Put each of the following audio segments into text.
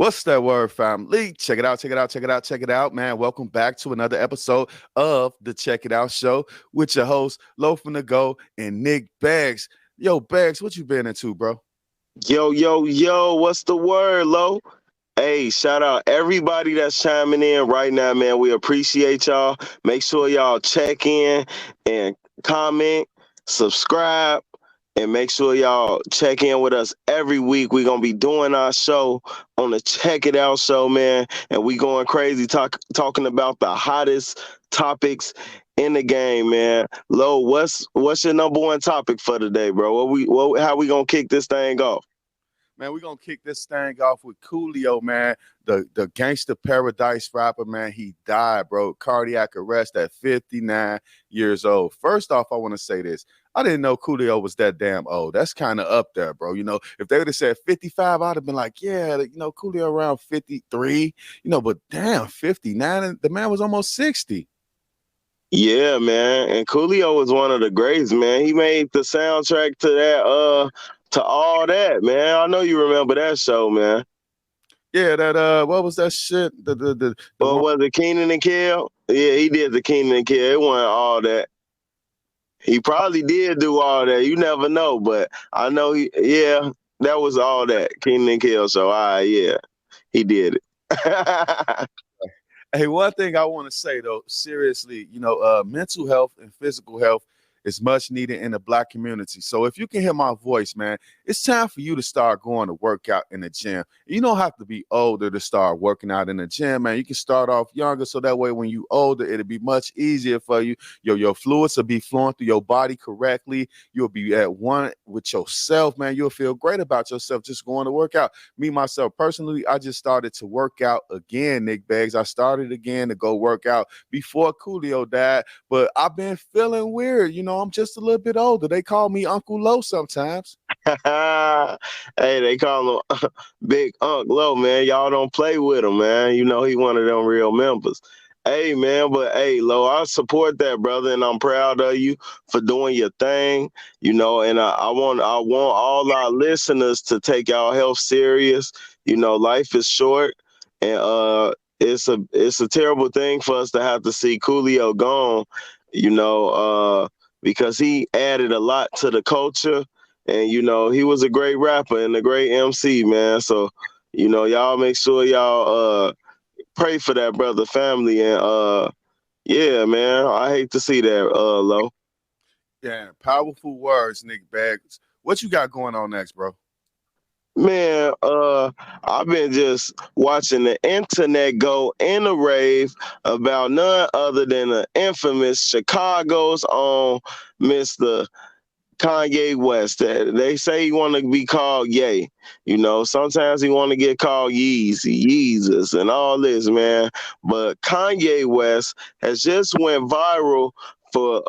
What's that word, family? Check it out, check it out, check it out, check it out, man. Welcome back to another episode of the Check It Out Show with your host, Lo from the Go and Nick Baggs. Yo, Baggs, what you been into, bro? Yo, what's the word, Lo? Hey, shout out everybody that's chiming in right now, man. We appreciate y'all. Make sure y'all check in and comment, subscribe, and make sure y'all check in with us every week. We're going to be doing our show on the Check It Out Show, man. And we going crazy talking about the hottest topics in the game, man. Lo, what's your number one topic for today, bro? How we going to kick this thing off? Man, we're gonna kick this thing off with Coolio, man. The gangster paradise rapper, man. He died, bro. Cardiac arrest at 59 years old. First off, I want to say this. I didn't know Coolio was that damn old. That's kind of up there, bro. You know, if they would have said 55, I'd have been like, yeah, Coolio around 53, but damn, 59, the man was almost 60. Yeah, man. And Coolio was one of the greats, man. He made the soundtrack to that, to all that, man. I know you remember that show, man. Yeah, that what was that shit? The What one. was it, Keenan and Kel? Yeah, he did the Keenan and Kel. It wasn't all that. He probably did do all that. You never know, but I know that was all that. Keenan and Kel show. Yeah, he did it. Hey, one thing I want to say though, seriously, mental health and physical health is much needed in the Black community. So if you can hear my voice, man, it's time for you to start going to work out in the gym. You don't have to be older to start working out in the gym, man. You can start off younger, so that way when you older, it'll be much easier for you. Your fluids will be flowing through your body correctly. You'll be at one with yourself, man. You'll feel great about yourself just going to work out. Me, myself, personally, I just started to work out again, Nick Baggs. I started again to go work out before Coolio died, but I've been feeling weird. I'm just a little bit older. They call me Uncle Lo sometimes. Hey, they call him Big Unc Low, man. Y'all don't play with him, man. You know he one of them real members. Hey, man, but hey, Lo, I support that, brother, and I'm proud of you for doing your thing. And I want all our listeners to take our health serious. Life is short, and it's a terrible thing for us to have to see Coolio gone. Because he added a lot to the culture. And, he was a great rapper and a great MC, man. So, y'all make sure y'all pray for that brother family. And, yeah, man, I hate to see that, Lo. Yeah, powerful words, Nick Baggs. What you got going on next, bro? Man, I've been just watching the internet go in a rave about none other than the infamous Chicago's own Mr. Kanye West. They say he want to be called Ye. Sometimes he want to get called Yeezy, Yeezus, and all this, man. But Kanye West has just went viral for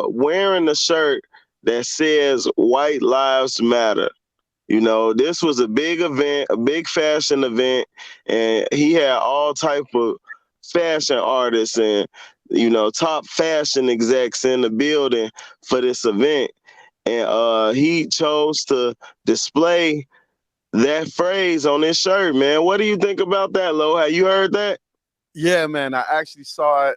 wearing a shirt that says "White Lives Matter." This was a big event, a big fashion event, and he had all type of fashion artists and top fashion execs in the building for this event. And he chose to display that phrase on his shirt, man. What do you think about that, Lo? Have you heard that? Yeah, man, I actually saw it.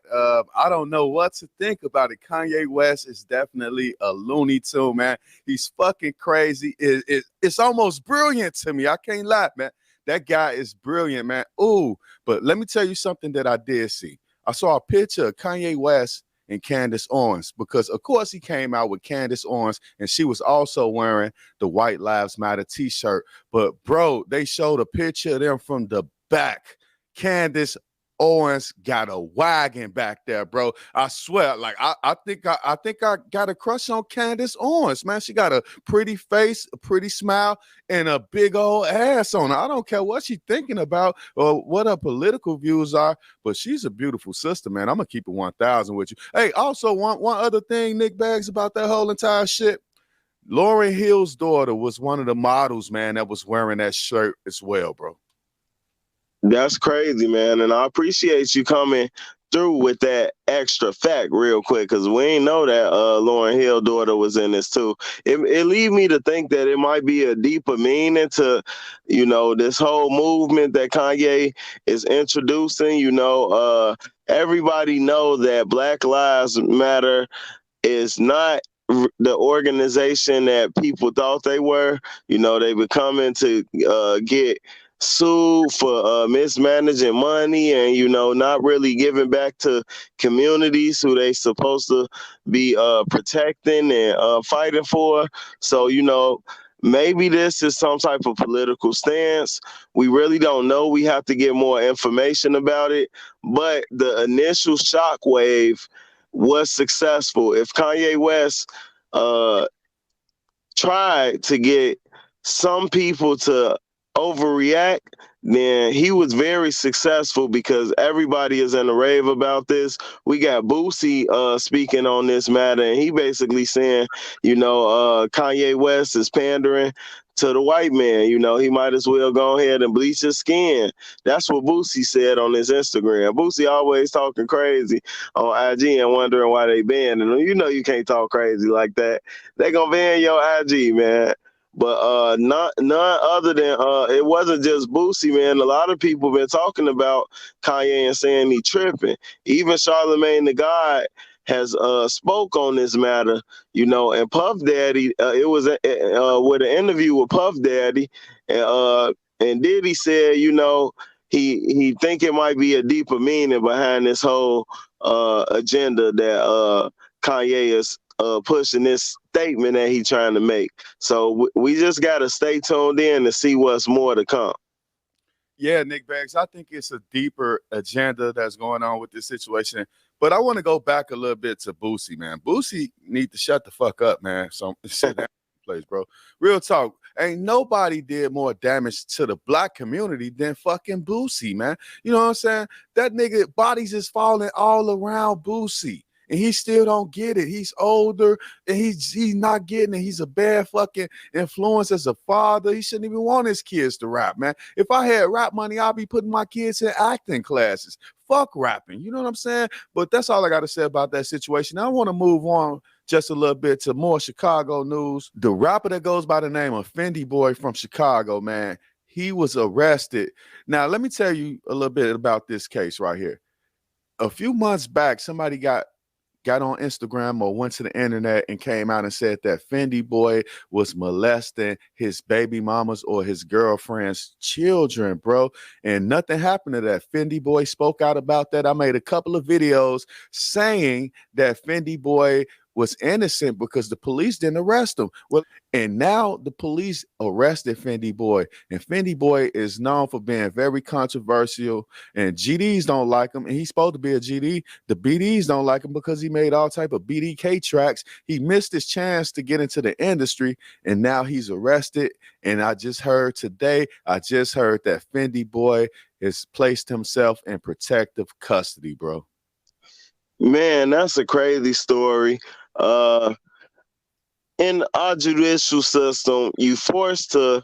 I don't know what to think about it. Kanye West is definitely a Looney Tune, man. He's fucking crazy. It's almost brilliant to me. I can't lie, man. That guy is brilliant, man. Ooh, but let me tell you something that I did see. I saw a picture of Kanye West and Candace Owens because, of course, he came out with Candace Owens, and she was also wearing the White Lives Matter t-shirt. But, bro, they showed a picture of them from the back. Candace Owens got a wagon back there, bro. I swear, like I think I got a crush on Candace Owens, man. She got a pretty face, a pretty smile, and a big old ass on her. I don't care what she's thinking about or what her political views are, but she's a beautiful sister, man. I'm gonna keep it 1,000 with you. Hey, also one other thing, Nick Baggs, about that whole entire shit. Lauryn Hill's daughter was one of the models, man, that was wearing that shirt as well, bro. That's crazy, man. And I appreciate you coming through with that extra fact real quick, because we ain't know that Lauryn Hill daughter was in this too. It lead me to think that it might be a deeper meaning to, this whole movement that Kanye is introducing. Everybody know that Black Lives Matter is not the organization that people thought they were. They were coming to get sued for mismanaging money and not really giving back to communities who they supposed to be protecting and fighting for. So maybe this is some type of political stance. We really don't know. We have to get more information about it. But the initial shockwave was successful. If Kanye West uh, tried to get some people to overreact, then he was very successful because everybody is in a rave about this. We got Boosie speaking on this matter, and he basically saying, Kanye West is pandering to the white man. He might as well go ahead and bleach his skin. That's what Boosie said on his Instagram. Boosie always talking crazy on IG and wondering why they banned him. You can't talk crazy like that. They gonna ban your IG, man. But none other than it wasn't just Boosie, man. A lot of people been talking about Kanye and saying he tripping. Even Charlemagne the God has spoke on this matter, and Puff Daddy. It was with an interview with Puff Daddy, and Diddy said, he think it might be a deeper meaning behind this whole agenda that Kanye is pushing this statement that he's trying to make. So we just got to stay tuned in to see what's more to come. Yeah, Nick Bags, I think it's a deeper agenda that's going on with this situation. But I want to go back a little bit to Boosie, man. Boosie need to shut the fuck up, man. So sit down, place, bro. Real talk. Ain't nobody did more damage to the black community than fucking Boosie, man. You know what I'm saying? That nigga bodies is falling all around Boosie. And he still don't get it. He's older and he's not getting it. He's a bad fucking influence as a father. He shouldn't even want his kids to rap, man. If I had rap money, I'd be putting my kids in acting classes. Fuck rapping. You know what I'm saying? But that's all I got to say about that situation. I want to move on just a little bit to more Chicago news. The rapper that goes by the name of Fyndee Boyy from Chicago, man, he was arrested. Now, let me tell you a little bit about this case right here. A few months back, somebody got on Instagram or went to the internet and came out and said that Fyndee Boyy was molesting his baby mamas or his girlfriend's children, bro. And nothing happened to that. Fyndee Boyy spoke out about that. I made a couple of videos saying that Fyndee Boyy was innocent because the police didn't arrest him. Well, and now the police arrested Fyndee Boyy, and Fyndee Boyy is known for being very controversial, and GDs don't like him, and he's supposed to be a GD. The BDs don't like him because he made all type of BDK tracks. He missed his chance to get into the industry, and now he's arrested. And I just heard today, that Fyndee Boyy has placed himself in protective custody, bro. Man, that's a crazy story. In our judicial system, you forced to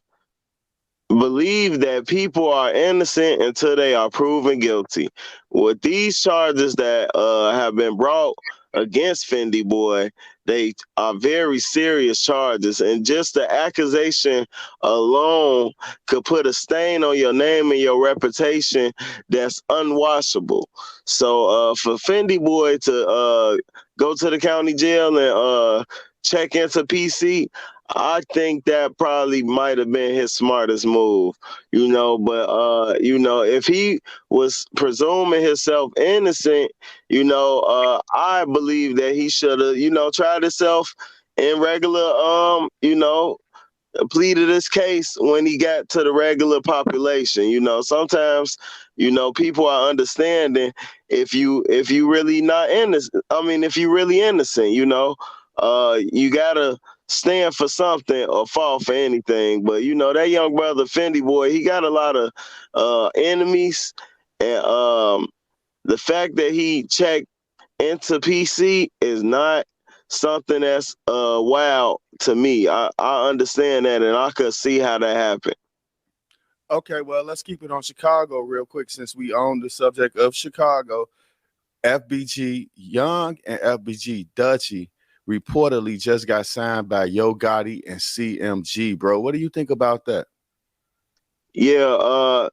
believe that people are innocent until they are proven guilty. With these charges that have been brought against Fyndee Boyy, they are very serious charges, and just the accusation alone could put a stain on your name and your reputation that's unwashable. So for Fyndee Boyy to go to the county jail and check into PC, I think that probably might have been his smartest move, but if he was presuming himself innocent, I believe that he should have, tried himself in regular, pleaded his case when he got to the regular population. Sometimes, people are understanding if you really not innocent. I mean, if you really innocent, you gotta stand for something or fall for anything. But that young brother Fyndee Boyy, he got a lot of enemies, and the fact that he checked into PC is not something that's wild to me. I understand that, and I could see how that happened. Okay, well, let's keep it on Chicago real quick since we own the subject of Chicago. FBG Young and FBG Dutchy reportedly just got signed by Yo Gotti and CMG, bro. What do you think about that? Yeah,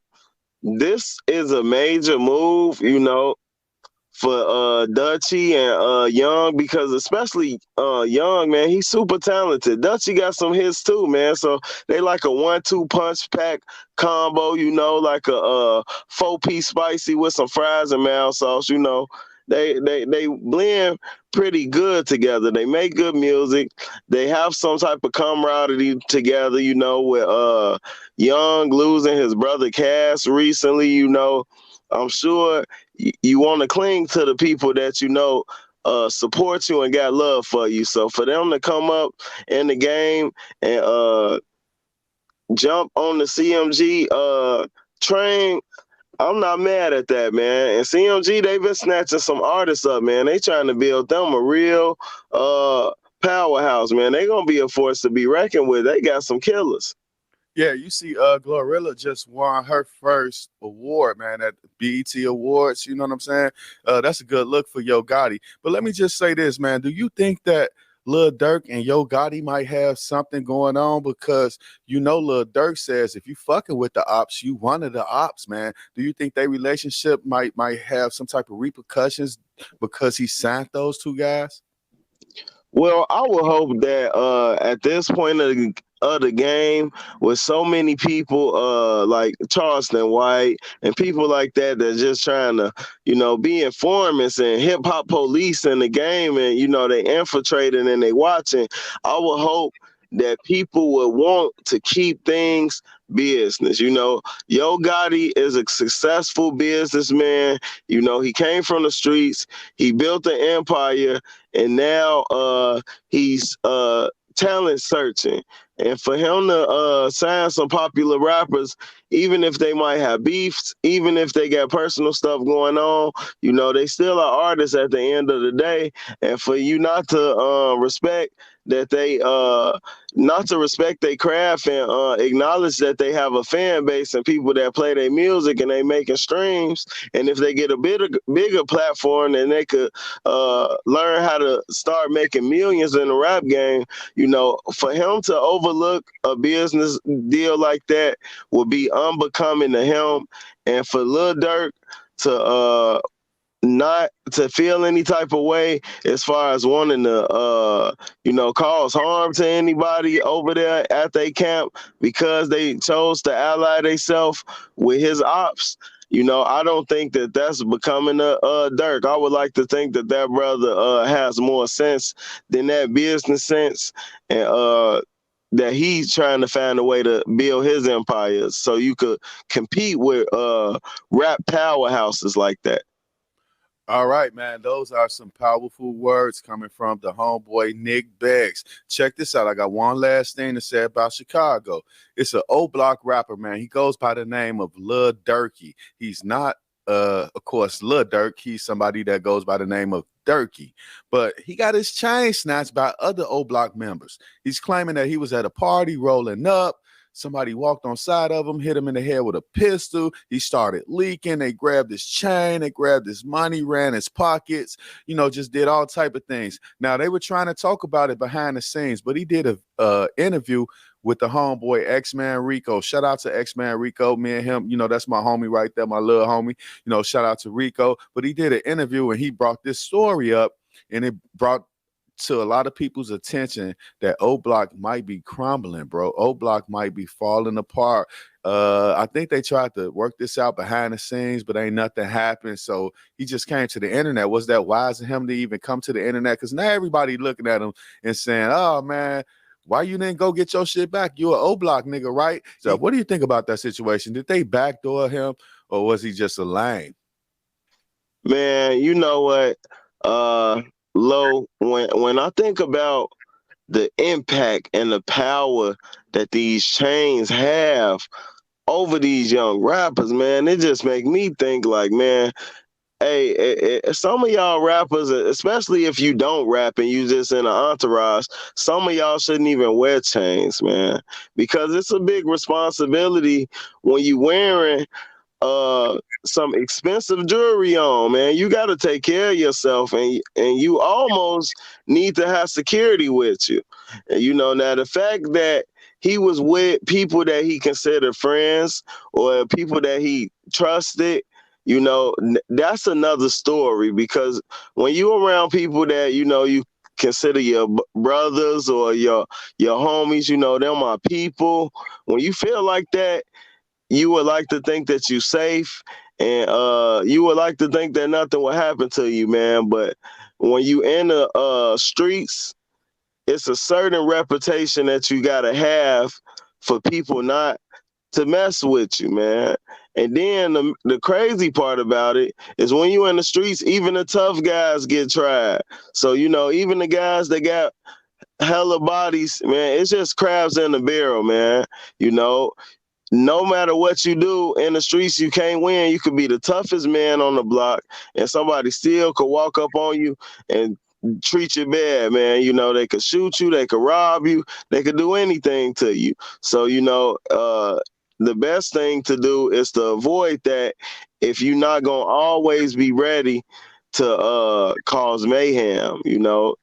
this is a major move, you know, for Dutchy and Young, because especially Young, man, he's super talented. Dutchy got some hits too, man. So they like a 1-2 punch pack combo, you know, like a 4-piece spicy with some fries and mild sauce, you know. They blend pretty good together. They make good music. They have some type of camaraderie together, you know, with Young losing his brother Cass recently, you know. I'm sure you want to cling to the people that you know support you and got love for you. So for them to come up in the game and jump on the CMG train, I'm not mad at that, man. And CMG, they've been snatching some artists up, man. They trying to build them a real powerhouse, man. They gonna be a force to be reckoned with. They got some killers. Yeah, you see, Glorilla just won her first award, man, at the BET Awards. You know what I'm saying? That's a good look for Yo Gotti. But let me just say this, man. Do you think that Lil Durk and Yo Gotti might have something going on? Because you know, Lil Durk says if you fucking with the ops, you one of the ops, man. Do you think their relationship might have some type of repercussions because he signed those two guys? Well, I would hope that at this point of the game, with so many people like Charleston White and people like that that just trying to, you know, be informants and hip hop police in the game, and you know they infiltrating and they watching, I would hope that people would want to keep things business. You know, Yo Gotti is a successful businessman. You know, he came from the streets, he built an empire, and now he's talent searching. And for him to sign some popular rappers, even if they might have beefs, even if they got personal stuff going on, you know, they still are artists at the end of the day. And for you not to respect that they not to respect their craft and acknowledge that they have a fan base and people that play their music and they making streams, and if they get a bigger platform, then they could learn how to start making millions in the rap game. You know, for him to overlook a business deal like that would be unbecoming to him. And for Lil Durk to not to feel any type of way as far as wanting to you know, cause harm to anybody over there at their camp because they chose to ally themselves with his ops, you know, I don't think that that's becoming a Dirk. I would like to think that that brother has more sense than that business sense, and that he's trying to find a way to build his empire so you could compete with rap powerhouses like that. All right, man. Those are some powerful words coming from the homeboy Nick Beggs. Check this out. I got one last thing to say about Chicago. It's an O Block rapper, man. He goes by the name of Lil Durkey. He's not, of course, Lil Durk. He's somebody that goes by the name of Durkey. But he got his chain snatched by other O Block members. He's claiming that he was at a party rolling up. Somebody walked on side of him, hit him in the head with a pistol. He started leaking. They grabbed his chain. They grabbed his money, ran his pockets, you know, just did all type of things. Now, they were trying to talk about it behind the scenes, but he did a interview with the homeboy X-Man Rico. Shout out to X-Man Rico. Me and him, you know, that's my homie right there, my little homie. You know, shout out to Rico. But he did an interview and he brought this story up, and it brought to a lot of people's attention that O Block might be crumbling, bro. O Block might be falling apart. I think they tried to work this out behind the scenes, but ain't nothing happened. So he just came to the internet. Was that wise of him to even come to the internet? Because now everybody looking at him and saying, "Oh man, why you didn't go get your shit back? You an O Block nigga, right?" So what do you think about that situation? Did they backdoor him, or was he just a lame? Man, you know what? Low, when I think about the impact and the power that these chains have over these young rappers, man, it just make me think like, man, hey, some of y'all rappers, especially if you don't rap and you just in an entourage, some of y'all shouldn't even wear chains, man, because it's a big responsibility when you wearing some expensive jewelry on, man. You got to take care of yourself, and you almost need to have security with you. And you know, now the fact that he was with people that he considered friends or people that he trusted, you know, that's another story, because when you around people that you know you consider your brothers or your homies, you know, them are people. When you feel like that, you would like to think that you safe, and you would like to think that nothing will happen to you, man. But when you in the streets, it's a certain reputation that you gotta have for people not to mess with you, man. And then the crazy part about it is when you in the streets, even the tough guys get tried. So, you know, even the guys that got hella bodies, man, it's just crabs in the barrel, man. You know, no matter what you do in the streets, you can't win. You could be the toughest man on the block, and somebody still could walk up on you and treat you bad, man. You know, they could shoot you, they could rob you, they could do anything to you. So, you know, the best thing to do is to avoid that if you're not going to always be ready to cause mayhem, you know.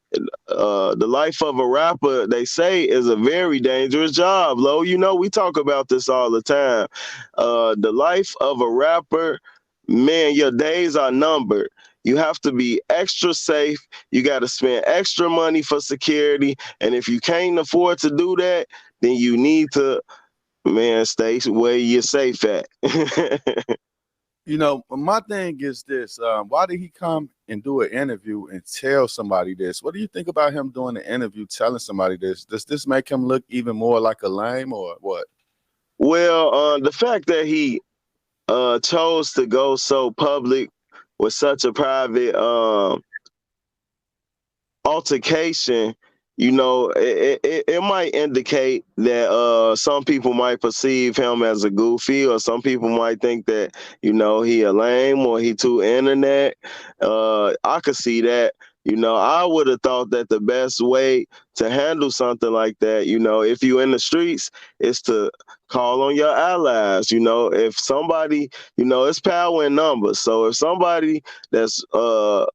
The life of a rapper, they say, is a very dangerous job, Lo. You know, we talk about this all the time. The life of a rapper, man, your days are numbered. You have to be extra safe. You got to spend extra money for security. And if you can't afford to do that, then you need to, man, stay where you're safe at. You know, my thing is this: why did he come and do an interview and tell somebody this? What do you think about him doing an interview telling somebody this? Does this make him look even more like a lame or what? Well, the fact that he chose to go so public with such a private altercation, you know, it might indicate that some people might perceive him as a goofy, or some people might think that, you know, he a lame or he too internet. I could see that. You know, I would have thought that the best way to handle something like that, you know, if you in the streets, is to call on your allies. You know, if somebody, you know, it's power in numbers. So if somebody that's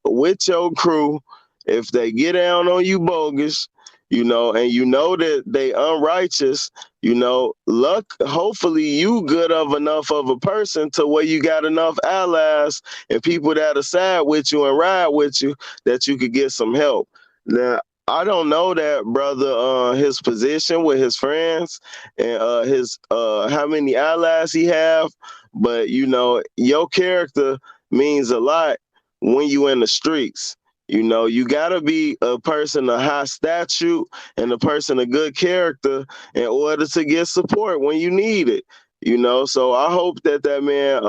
with your crew, if they get down on you bogus, you know, and you know that they unrighteous, you know, luck, hopefully you good of enough of a person to where you got enough allies and people that are side with you and ride with you that you could get some help. Now, I don't know that brother, his position with his friends and his how many allies he have, but you know, your character means a lot when you in the streets. You know, you got to be a person of high stature and a person of good character in order to get support when you need it. You know, so I hope that that man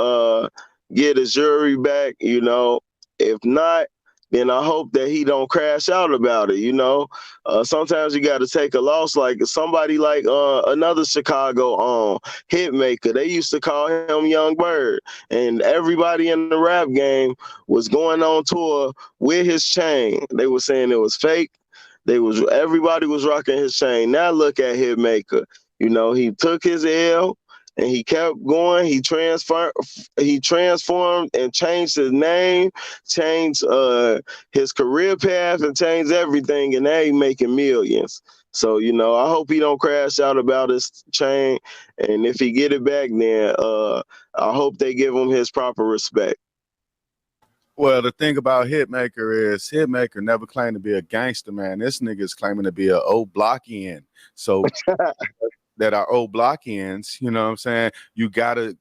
get his jury back. You know, if not, then I hope that he don't crash out about it. You know, sometimes you got to take a loss. Like somebody like another Chicago hitmaker, they used to call him Young Bird, and everybody in the rap game was going on tour with his chain. They were saying it was fake. Everybody was rocking his chain. Now look at Hitmaker. You know, he took his L and he kept going. He transformed and changed his name, changed his career path, and changed everything. And now he making millions. So, you know, I hope he don't crash out about his chain. And if he get it back, then I hope they give him his proper respect. Well, the thing about Hitmaker is Hitmaker never claimed to be a gangster, man. This nigga is claiming to be an old blockian. So that are old blockians, you know what I'm saying? You gotta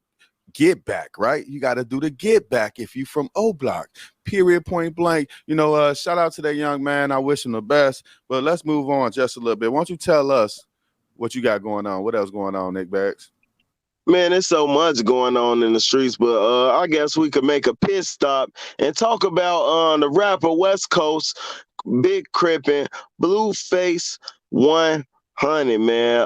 get back, right? You gotta do the get back if you from O Block. Period, point blank. You know, shout out to that young man. I wish him the best. But let's move on just a little bit. Why don't you tell us what you got going on? What else going on, Nick Bags? Man, there's so much going on in the streets, but I guess we could make a pit stop and talk about the rapper West Coast, Big Crippin', Blueface 100, man.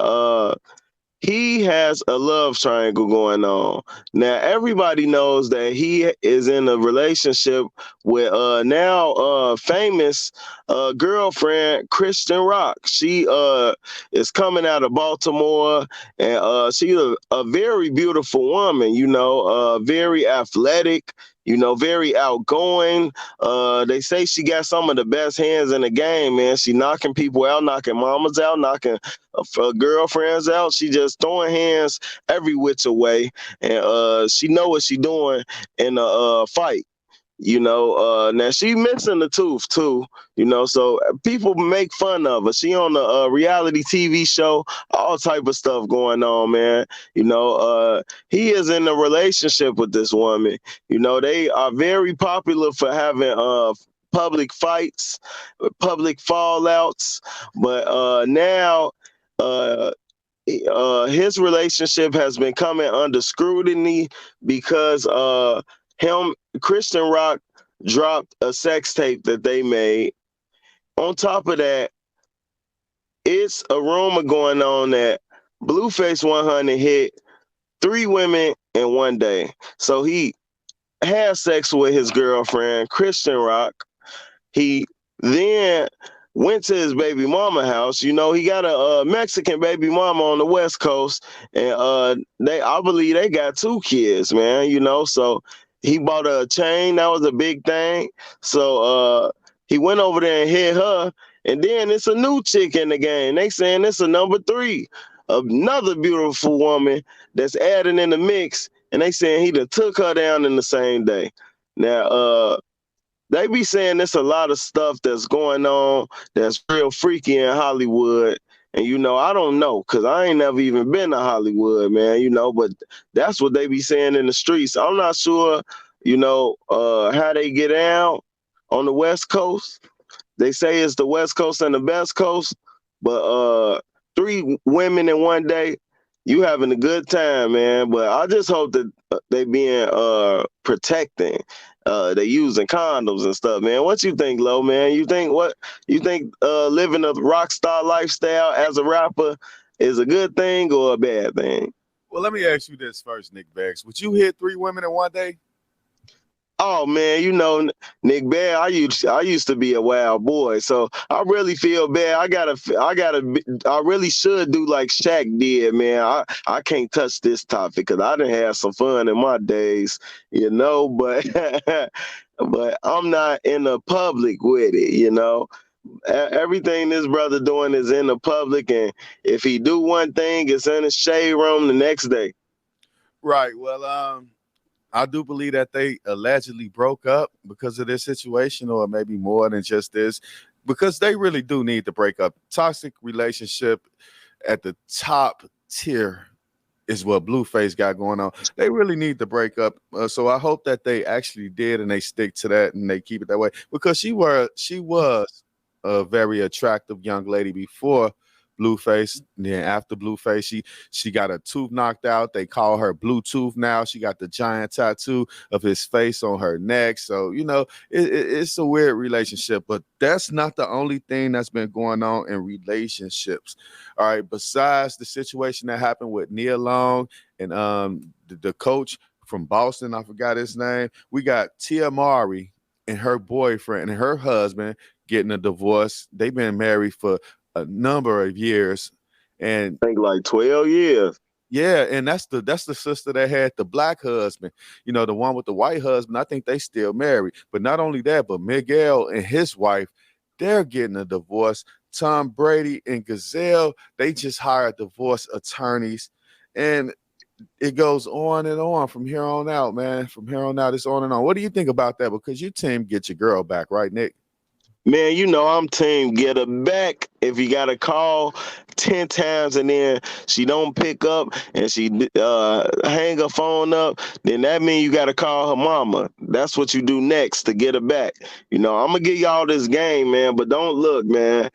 he has a love triangle going on. Now everybody knows that he is in a relationship with now famous girlfriend Christian Rock. She is coming out of Baltimore, and she's a very beautiful woman, very athletic, very outgoing. They say she got some of the best hands in the game, man. She knocking people out, knocking mamas out, knocking girlfriends out. She just throwing hands every which way, and she know what she doing in a fight. Now she missing the tooth too. So people make fun of her. She on a reality TV show, all type of stuff going on, man. He is in a relationship with this woman. They are very popular for having public fights, public fallouts, but now uh his relationship has been coming under scrutiny because him Christian Rock dropped a sex tape that they made. On top of that, it's a rumor going on that Blueface 100 hit 3 women in one day. So he had sex with his girlfriend Christian Rock. He then went to his baby mama house. He got a Mexican baby mama on the West Coast, and I believe they got 2 kids, man. So he bought a chain. That was a big thing. So he went over there and hit her, and then it's a new chick in the game. They saying it's a number 3, another beautiful woman that's adding in the mix, and they saying he done took her down in the same day. Now, they be saying there's a lot of stuff that's going on that's real freaky in Hollywood. And, I don't know, because I ain't never even been to Hollywood, man, but that's what they be saying in the streets. I'm not sure, how they get out on the West Coast. They say it's the West Coast and the best coast, but 3 women in one day, you having a good time, man. But I just hope that they being protecting. They using condoms and stuff, man. What you think, Lo, man? You think living a rock star lifestyle as a rapper is a good thing or a bad thing? Well, let me ask you this first, Nick Beggs. Would you hit 3 women in one day? Oh man, Nick Bear, I used to be a wild boy, so I really feel bad. I really should do like Shaq did, man. I can't touch this topic because I done had some fun in my days, but but I'm not in the public with it. Everything this brother doing is in the public, and if he do one thing, it's in the shade room the next day. Right. Well, I do believe that they allegedly broke up because of this situation, or maybe more than just this, because they really do need to break up. Toxic relationship at the top tier is what Blueface got going on. They really need to break up. So I hope that they actually did and they stick to that and they keep it that way, because she was a very attractive young lady before Blueface. And then after Blueface, she got a tooth knocked out. They call her Bluetooth now. She got the giant tattoo of his face on her neck. So, it's a weird relationship, but that's not the only thing that's been going on in relationships. All right. Besides the situation that happened with Nia Long and the coach from Boston, I forgot his name. We got Tia Mowry and her boyfriend and her husband getting a divorce. They've been married for a number of years, and I think like 12 years. Yeah, and that's the sister that had the black husband, the one with the white husband. I think they still married. But not only that, but Miguel and his wife, they're getting a divorce. Tom Brady and Gazelle, they just hired divorce attorneys, and it goes on and on from here on out, man. From here on out, it's on and on. What do you think about that? Because your team get your girl back, right, Nick? Man, I'm team get her back. If you got to call 10 times and then she don't pick up and she hang her phone up, then that means you got to call her mama. That's what you do next to get her back. I'm going to give y'all this game, man, but don't look, man.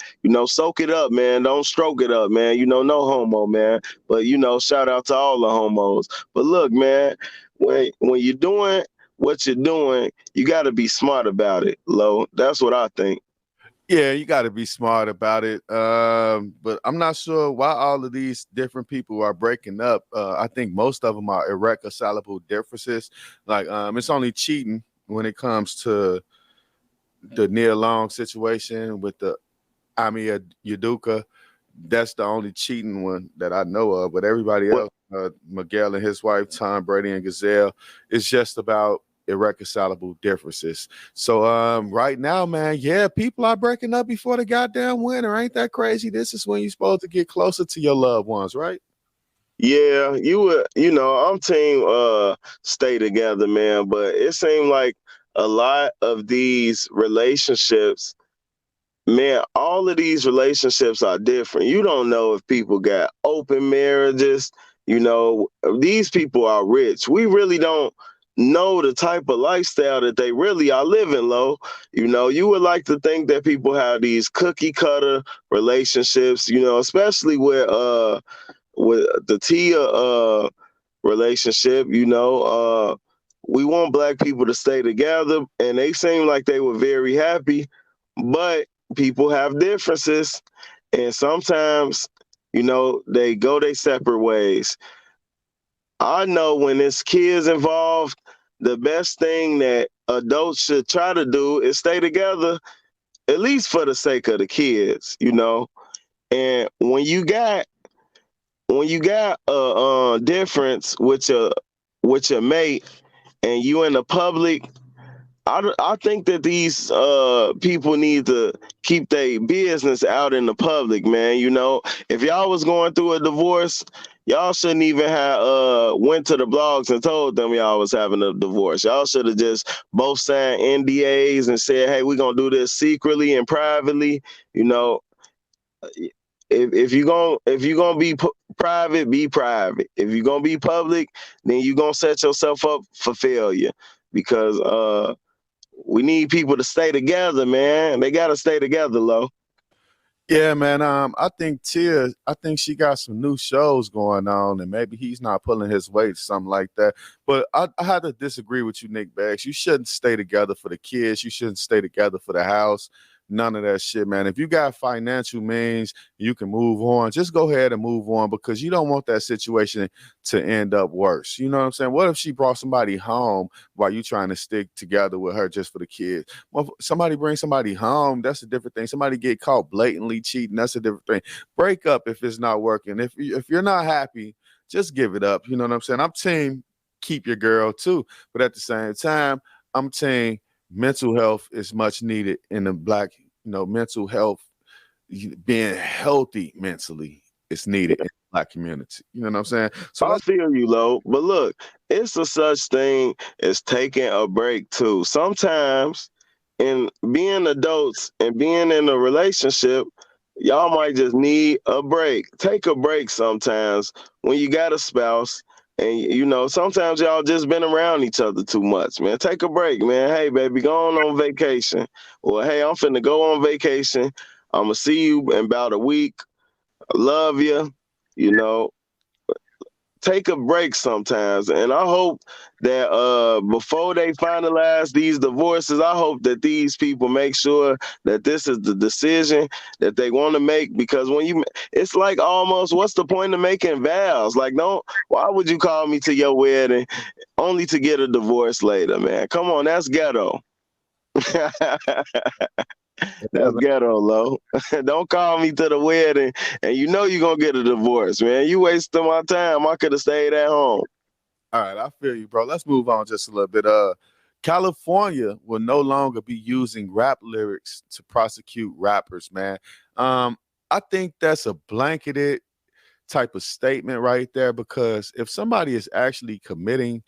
Soak it up, man. Don't stroke it up, man. No homo, man. But, shout out to all the homos. But look, man, when you're doing what you're doing, you got to be smart about it, Lo. That's what I think. Yeah, you got to be smart about it. But I'm not sure why all of these different people are breaking up. I think most of them are irreconcilable differences. Like, it's only cheating when it comes to the Nia Long situation with the Amia Yaduka. That's the only cheating one that I know of. But everybody Well, else, Miguel and his wife, Tom Brady and Gazelle, it's just about irreconcilable differences. So right now, man, yeah, people are breaking up before the goddamn winter. Ain't that crazy? This is when you're supposed to get closer to your loved ones, right? yeah, I'm team stay together, man, but it seemed like a lot of these relationships, man, all of these relationships are different. You don't know if people got open marriages. You know, these people are rich. We really don't know the type of lifestyle that they really are living, low. You know, you would like to think that people have these cookie cutter relationships, especially with the Tia relationship, we want black people to stay together, and they seem like they were very happy, but people have differences, and sometimes, they go their separate ways. I know when there's kids involved, the best thing that adults should try to do is stay together, at least for the sake of the kids, And when you got a difference with your mate and you in the public, I think that these people need to keep their business out in the public, man. If y'all was going through a divorce, y'all shouldn't even have went to the blogs and told them y'all was having a divorce. Y'all should have just both signed NDAs and said, hey, we're gonna do this secretly and privately. You know, if you gonna be private, be private. If you're gonna be public, then you're gonna set yourself up for failure, because we need people to stay together, man. They gotta stay together, low. Yeah, man. I think Tia, I think she got some new shows going on, and maybe he's not pulling his weight, something like that. But I had to disagree with you, Nick Bags. You shouldn't stay together for the kids. You shouldn't stay together for the house. None of that shit, man. If you got financial means, you can move on. Just go ahead and move on, because you don't want that situation to end up worse. You know what I'm saying? What if she brought somebody home while you trying to stick together with her just for the kids? Well, somebody bring somebody home, that's a different thing. Somebody get caught blatantly cheating, that's a different thing. Break up if it's not working. If you're not happy, just give it up. You know what I'm saying? I'm team keep your girl too, but at the same time, I'm saying mental health is much needed in the black, mental health, being healthy mentally is needed in the black community. You know what I'm saying? So I let's. feel you, low. But look, it's a such thing as taking a break too. Sometimes in being adults and being in a relationship, y'all might just need a break. Take a break sometimes when you got a spouse. And sometimes y'all just been around each other too much, man. Take a break, man. Hey, baby, go on vacation. Or hey, I'm finna go on vacation. I'ma see you in about a week. I love you. You know, take a break sometimes. And I hope that before they finalize these divorces, I hope that these people make sure that this is the decision that they want to make. Because it's like almost, what's the point of making vows? Like, why would you call me to your wedding only to get a divorce later, man? Come on, that's ghetto. Yeah, That's ghetto, low. Don't call me to the wedding and you're gonna get a divorce, man. You wasted my time. I could have stayed at home. all right, I feel you, bro. Let's move on just a little bit. California will no longer be using rap lyrics to prosecute rappers, man. I think that's a blanketed type of statement right there, because if somebody is actually committing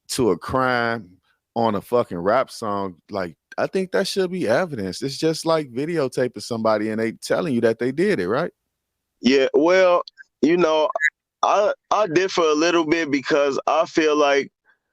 to a crime on a fucking rap song, like, I think that should be evidence. It's just like videotaping somebody and they telling you that they did it, right? Yeah, well, you know, I differ a little bit because I feel like,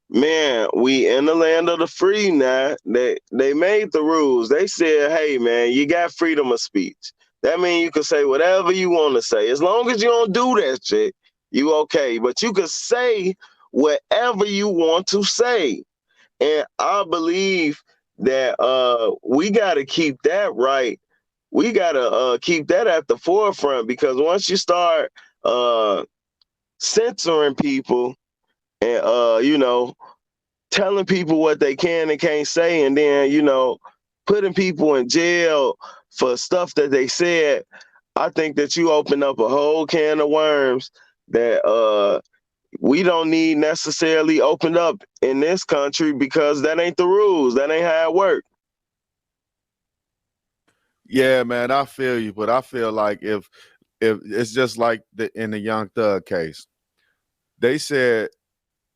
man, we in the land of the free now. They made the rules. They said, hey, man, you got freedom of speech. That means you can say whatever you want to say. As long as you don't do that shit, you okay. But you can say whatever you want to say. And I believe that we got to keep that right we gotta keep that at the forefront, because once you start censoring people and telling people what they can and can't say, and then putting people in jail for stuff that they said, I think that you open up a whole can of worms that we don't need necessarily opened up in this country, because that ain't the rules. That ain't how it works. Yeah, man, I feel you, but I feel like if it's just like in the Young Thug case, they said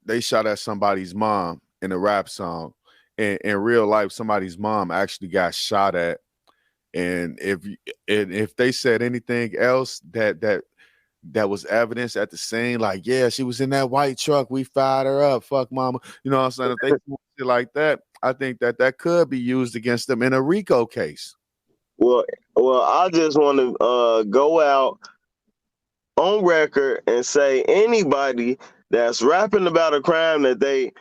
they shot at somebody's mom in a rap song. And in real life, somebody's mom actually got shot at. And if they said anything else that was evidence at the scene, like, yeah, she was in that white truck, we fired her up, fuck mama. You know what I'm saying? If they do shit like that, I think that could be used against them in a RICO case. Well, I just want to go out on record and say, anybody that's rapping about a crime that they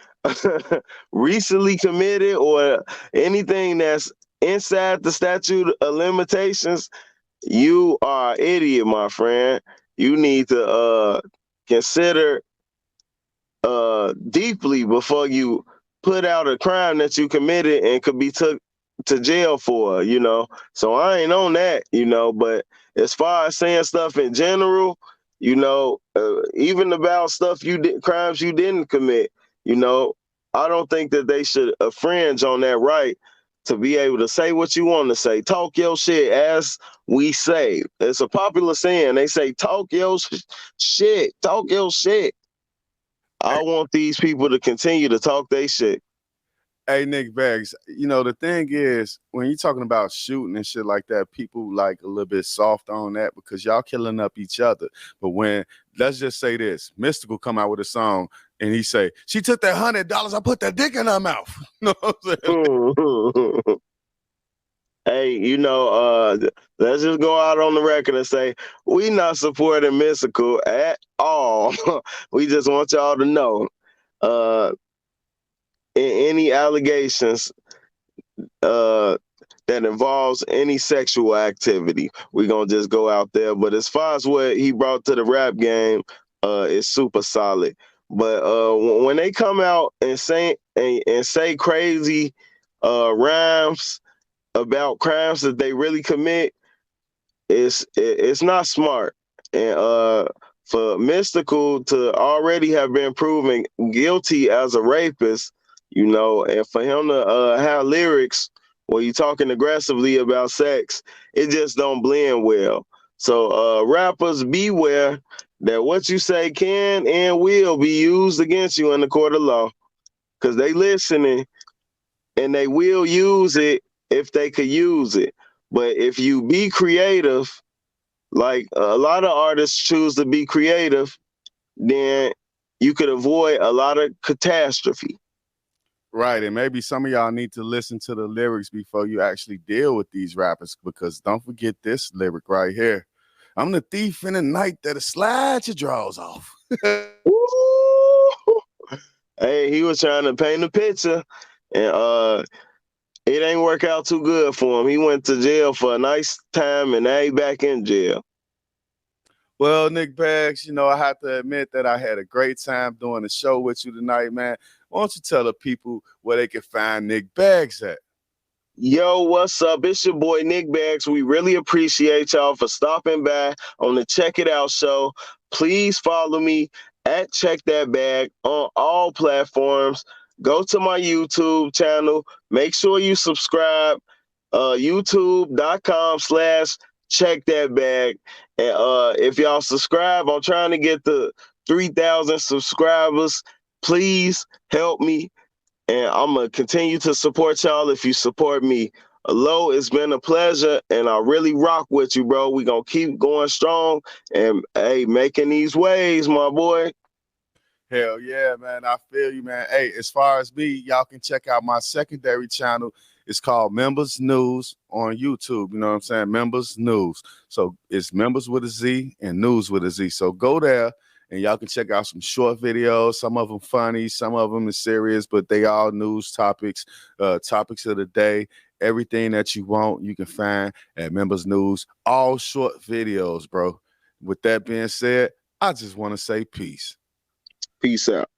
recently committed, or anything that's inside the statute of limitations, you are an idiot, my friend. You need to consider deeply before you put out a crime that you committed and could be took to jail for, So I ain't on that, but as far as saying stuff in general, even about stuff crimes you didn't commit, I don't think that they should infringe on that right to be able to say what you want to say. Talk your shit, as we say. It's a popular saying. They say, talk your shit, talk your shit. I want these people to continue to talk their shit. Hey, Nick Beggs, the thing is, when you're talking about shooting and shit like that, people like a little bit soft on that because y'all killing up each other. But when, let's just say this, Mystical come out with a song and he say, she took that $100, I put that dick in her mouth. You know what I'm saying? Hey, let's just go out on the record and say, we not supporting Mystical at all. We just want y'all to know, any allegations that involves any sexual activity, we're gonna just go out there. But as far as what he brought to the rap game, it's super solid. But when they come out and say crazy rhymes about crimes that they really commit, it's not smart. And for Mystical to already have been proven guilty as a rapist, and for him to have lyrics where you talking aggressively about sex, it just don't blend well. So rappers, beware that what you say can and will be used against you in the court of law, because they listening and they will use it if they could use it. But if you be creative, like a lot of artists choose to be creative, then you could avoid a lot of catastrophe. Right, and maybe some of y'all need to listen to the lyrics before you actually deal with these rappers, because don't forget this lyric right here. I'm the thief in the night that'll slide your drawers off. Hey, he was trying to paint a picture, and it ain't work out too good for him. He went to jail for a nice time, and now he back in jail. Well, Nick Beggs, I have to admit that I had a great time doing the show with you tonight, man. Why don't you tell the people where they can find Nick Beggs at? Yo, what's up? It's your boy Nick Beggs. We really appreciate y'all for stopping by on the Check It Out show. Please follow me at Check That Bag on all platforms. Go to my YouTube channel. Make sure you subscribe. YouTube.com/Check That Bag. And if y'all subscribe, I'm trying to get the 3,000 subscribers. Please help me. And I'm going to continue to support y'all if you support me. Alo, it's been a pleasure, and I really rock with you, bro. We going to keep going strong and, hey, making these waves, my boy. Hell yeah, man. I feel you, man. Hey, as far as me, y'all can check out my secondary channel. It's called Members News on YouTube. You know what I'm saying? Members News. So it's Members with a Z and News with a Z. So go there and y'all can check out some short videos. Some of them funny, some of them are serious, but they all news topics, topics of the day. Everything that you want, you can find at Members News, all short videos, bro. With that being said, I just want to say peace. Peace out.